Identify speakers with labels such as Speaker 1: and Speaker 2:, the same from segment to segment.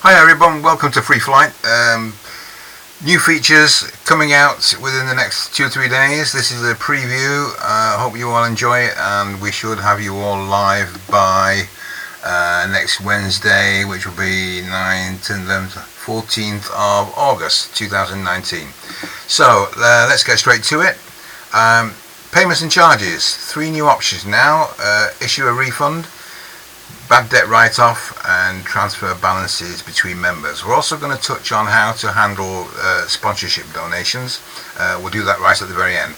Speaker 1: Hi everyone, welcome to FreeFlight. New features coming out within the next 2 or 3 days. This is a preview. Hope you all enjoy it, and we should have you all live by next Wednesday, which will be 9th and 14th of August 2019. So let's get straight to it. Payments and charges. 3 new options now. Issue a refund, bad debt write-off, and transfer balances between members. We're also going to touch on how to handle sponsorship donations. We'll do that right at the very end.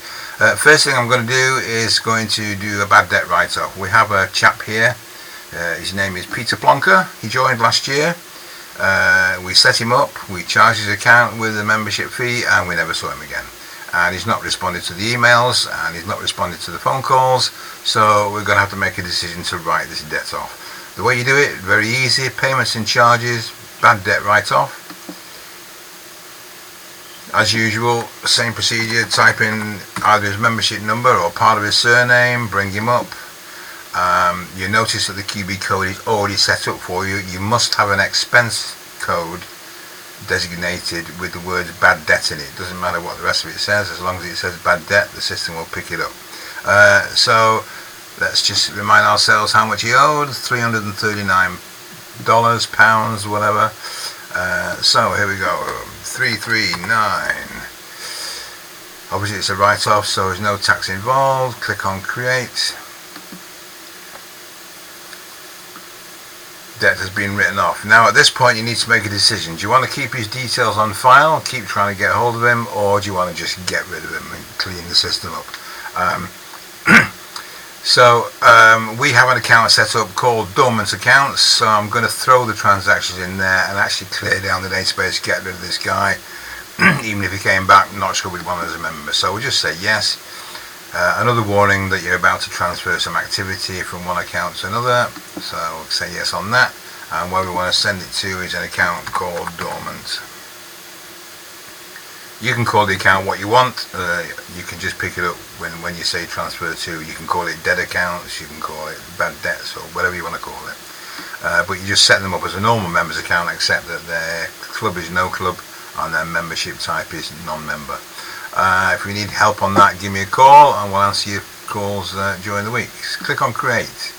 Speaker 1: First thing I'm going to do is going to do a bad debt write-off. We have a chap here. His name is Peter Plonker. He joined last year. We set him up, we charged his account with a membership fee, and we never saw him again. And he's not responded to the emails, and he's not responded to the phone calls, so we're going to have to make a decision to write this debt off. The way you do it, very easy. Payments and charges, bad debt write-off. As usual, same procedure. Type in either his membership number or part of his surname, bring him up. You notice that the QB code is already set up for you. You must have an expense code designated with the words bad debt in it. Doesn't matter what the rest of it says, as long as it says bad debt, the system will pick it up. So let's just remind ourselves how much he owed. $339, pounds, whatever. So here we go. 339. Obviously it's a write-off, so there's no tax involved. Click on create. Debt has been written off. Now at this point you need to make a decision. Do you want to keep his details on file, keep trying to get hold of him, or do you want to just get rid of him and clean the system up? We have an account set up called dormant accounts, so I'm going to throw the transactions in there and actually clear down the database, get rid of this guy. Even if he came back, I'm not sure we'd want him as a member, so we'll just say yes. Another warning that you're about to transfer some activity from one account to another, so we'll say yes on that. And where we want to send it to is an account called dormant. You can call the account what you want. You can just pick it up when you say transfer to. You can call it dead accounts, you can call it bad debts, or whatever you want to call it. But you just set them up as a normal members account, except that their club is no club and their membership type is non-member. If you need help on that, give me a call and we'll answer your calls during the week. Click on create.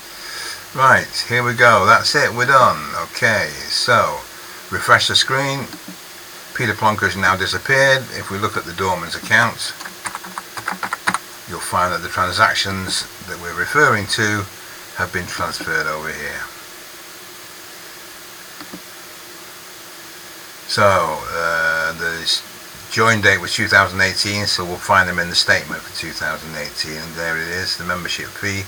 Speaker 1: Right, here we go. That's it, we're done. Okay, so refresh the screen. Peter Plonker has now disappeared. If we look at the dormant account, you'll find that the transactions that we're referring to have been transferred over here. So the join date was 2018, so we'll find them in the statement for 2018, and there it is, the membership fee.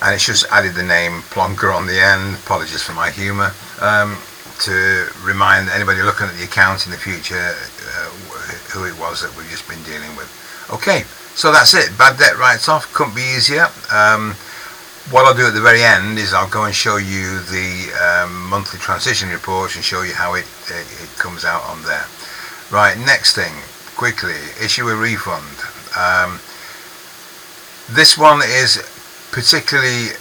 Speaker 1: And it's just added the name Plonker on the end. Apologies for my humour. To remind anybody looking at the account in the future who it was that we've just been dealing with. Okay, so that's it. Bad debt write-off, couldn't be easier. What I'll do at the very end is I'll go and show you the monthly transition reports and show you how it comes out on there. Right, next thing, quickly, issue a refund. This one is particularly,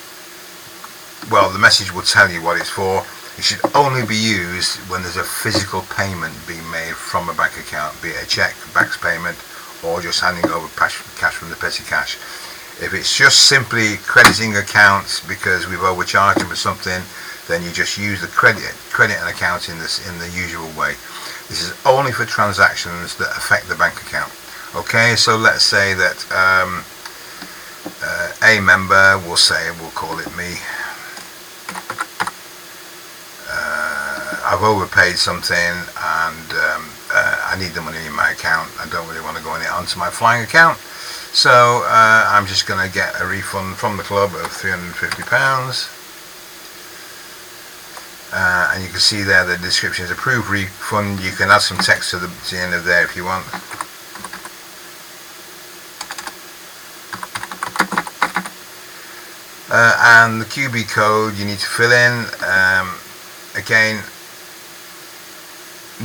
Speaker 1: well, the message will tell you what it's for. It should only be used when there's a physical payment being made from a bank account, be it a cheque, back payment, or just handing over cash from the petty cash. If it's just simply crediting accounts because we've overcharged them for something, then you just use the credit an account in the usual way. This is only for transactions that affect the bank account. Okay, so let's say that a member, we'll call it me. I've overpaid something and I need the money in my account. I don't really want to go in it onto my flying account, so I'm just going to get a refund from the club of £350. And you can see there the description is approved refund. You can add some text to the end of there if you want. And the QB code you need to fill in. Again,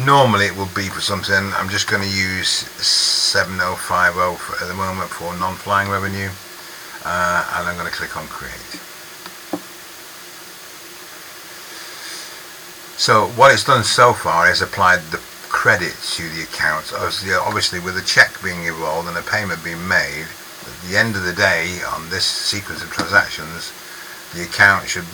Speaker 1: normally it will be for something. I'm just going to use 7050 at the moment for non-flying revenue, and I'm going to click on create. So what it's done so far is applied the credit to the account. Obviously with a check being involved and a payment being made, at the end of the day on this sequence of transactions, the account should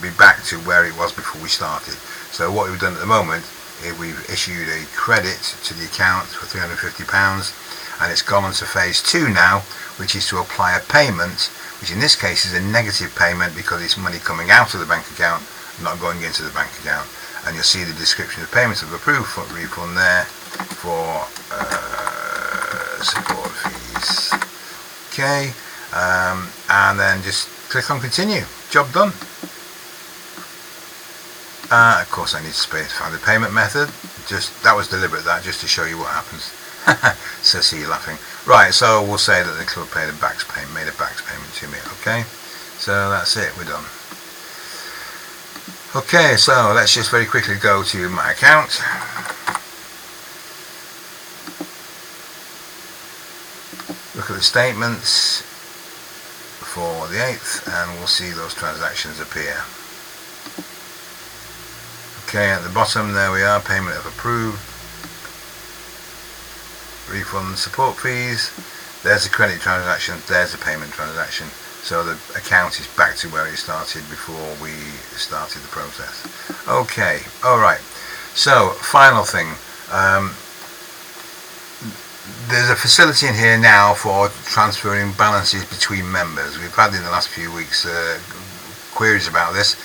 Speaker 1: be back to where it was before we started. So what we've done at the moment is we've issued a credit to the account for £350, and it's gone on to phase 2 now, which is to apply a payment, which in this case is a negative payment because it's money coming out of the bank account, not going into the bank account. And you'll see the description of payments of approved refund there for support fees. Okay, and then just click on continue. Job done. Of course I need to specify the payment method. That was deliberate, that just to show you what happens. So see you laughing. Right, so we'll say that the club made a backs payment to me. Okay, so that's it, we're done. Okay, so let's just very quickly go to my account. Look at the statements for the 8th and we'll see those transactions appear. Okay, at the bottom there we are, payment of approved, refund support fees, there's a credit transaction, there's a payment transaction. So the account is back to where it started before we started the process. Okay, alright, so final thing, there's a facility in here now for transferring balances between members. We've had in the last few weeks queries about this.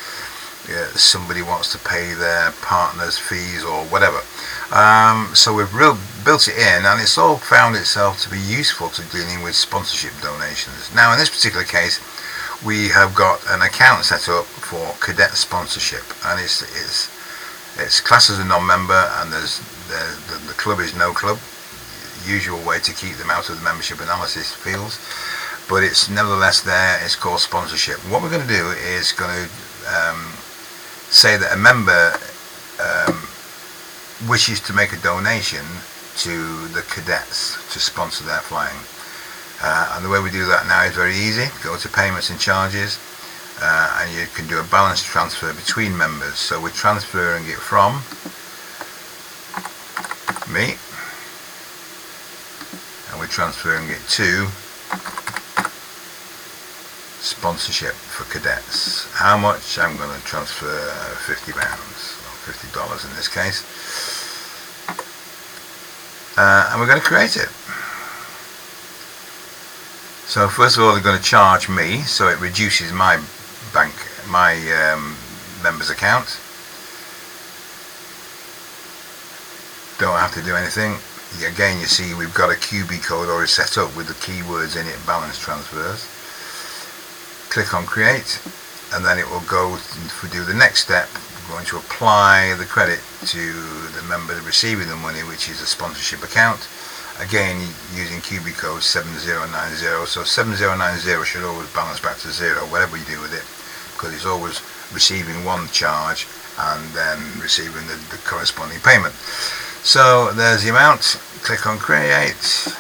Speaker 1: Somebody wants to pay their partner's fees or whatever. So we've built it in, and it's all found itself to be useful to dealing with sponsorship donations. Now in this particular case we have got an account set up for cadet sponsorship, and it's classed as a non-member, and the club is no club, usual way to keep them out of the membership analysis fields, but it's nevertheless there. It's called sponsorship. What we're going to do is going to say that a member wishes to make a donation to the cadets to sponsor their flying, and the way we do that now is very easy. Go to payments and charges, and you can do a balance transfer between members. So we're transferring it from me and we're transferring it to sponsorship for cadets. How much? I'm going to transfer £50 or $50 in this case, and we're going to create it. So first of all they're going to charge me, so it reduces my members account. Don't have to do anything. Again, you see we've got a QB code already set up with the keywords in it, balance transfers. Click on create, and then it will go to do the next step. We're going to apply the credit to the member receiving the money, which is a sponsorship account. Again, using QB code 7090. So 7090 should always balance back to 0, whatever you do with it, because it's always receiving one charge and then receiving the corresponding payment. So there's the amount. Click on create.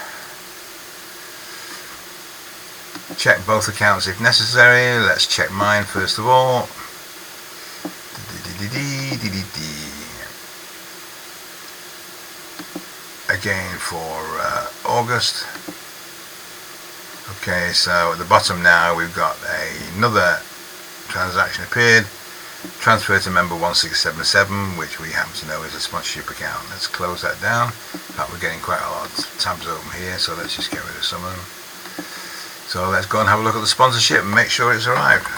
Speaker 1: Check both accounts if necessary. Let's check mine first of all. Again for August. Okay, so at the bottom now we've got another transaction appeared. Transfer to member 1677, which we happen to know is a sponsorship account. Let's close that down. In fact, we're getting quite a lot of tabs open here, so let's just get rid of some of them. So let's go and have a look at the sponsorship and make sure it's arrived.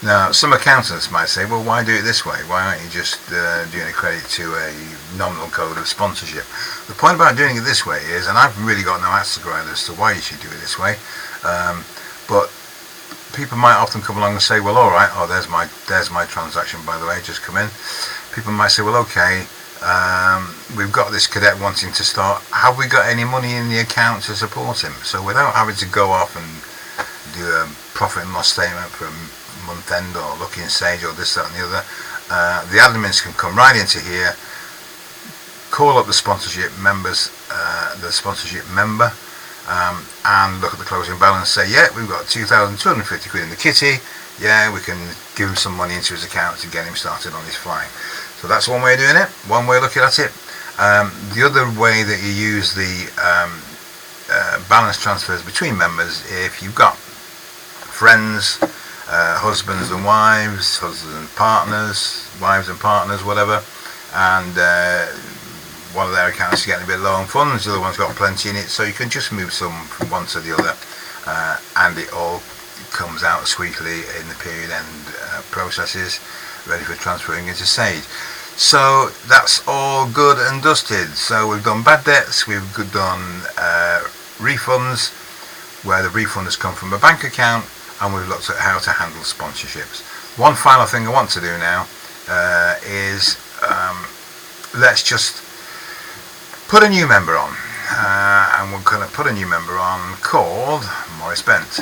Speaker 1: Now, some accountants might say, well, why do it this way? Why aren't you just doing a credit to a nominal code of sponsorship? The point about doing it this way is, and I've really got no answer to ground as to why you should do it this way, but people might often come along and say, well, alright, oh, there's my transaction, by the way, just come in. People might say, well, okay, we've got this cadet wanting to start, have we got any money in the account to support him? So without having to go off and do a profit and loss statement for month end or looking sage or this, that and the other, the admins can come right into here, call up the sponsorship members, the sponsorship member, and look at the closing balance, say, yeah, we've got 2,250 quid in the kitty, yeah, we can give him some money into his account to get him started on his flying. So that's one way of doing it, one way of looking at it. The other way that you use the balance transfers between members, if you've got friends, husbands and wives, husbands and partners, wives and partners, whatever, and one of their accounts is getting a bit low on funds, the other one's got plenty in it, so you can just move some from one to the other, and it all comes out sweetly in the period end processes, ready for transferring into Sage. So that's all good and dusted. So we've done bad debts, we've done refunds, where the refund has come from a bank account, and we've looked at how to handle sponsorships. One final thing I want to do now is let's just put a new member on, and we're going to put a new member on called Maurice Bent.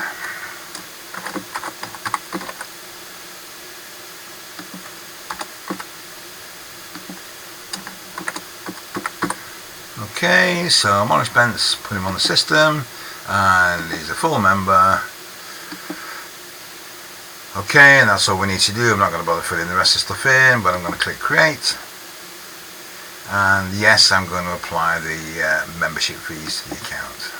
Speaker 1: Okay, so Maurice Bent's put him on the system, and he's a full member. Okay, and that's all we need to do. I'm not going to bother filling the rest of the stuff in, but I'm going to click create. And yes, I'm going to apply the membership fees to the account.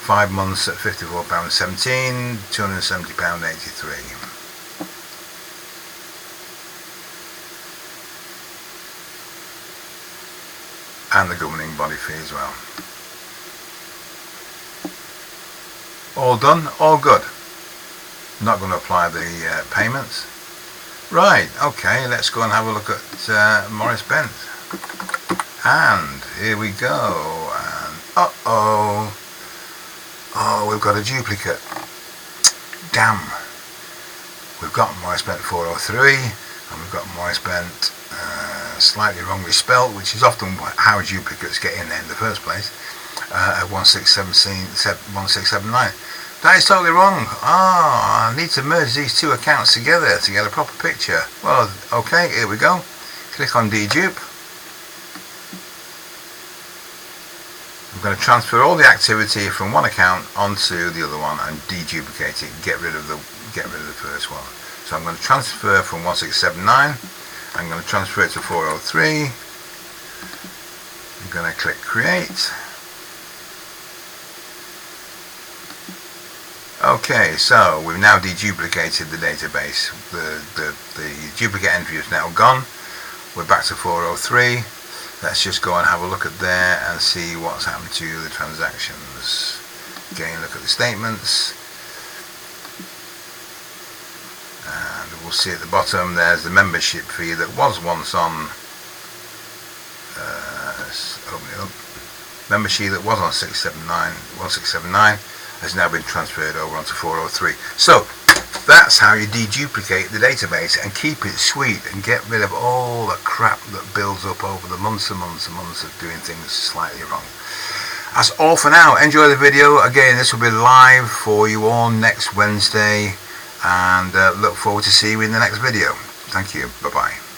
Speaker 1: 5 months at £54.17, £270.83. And the governing body fee as well. All done, all good. Not going to apply the payments. Right, okay, let's go and have a look at Maurice Bent. And here we go. And uh-oh. Oh, we've got a duplicate. Damn. We've got Maurice Bent 403, and we've got Maurice Bent slightly wrongly spelt, which is often how duplicates get in there in the first place, at 1679. That is totally wrong. I need to merge these two accounts together to get a proper picture. Well, okay, here we go. Click on dedupe. I'm going to transfer all the activity from one account onto the other one and deduplicate it, get rid of the first one. So I'm going to transfer from 1679. I'm going to transfer it to 403. I'm going to click create. Okay, so we've now deduplicated the database. The duplicate entry is now gone. We're back to 403. Let's just go and have a look at there and see what's happened to the transactions. Again, look at the statements. And we'll see at the bottom there's the membership fee that was once on open it up. Membership that was on 1679 has now been transferred over onto 403. So that's how you deduplicate the database and keep it sweet and get rid of all the crap that builds up over the months and months and months of doing things slightly wrong. That's all for now. Enjoy the video. Again, this will be live for you all next Wednesday, and look forward to seeing you in the next video. Thank you. Bye bye.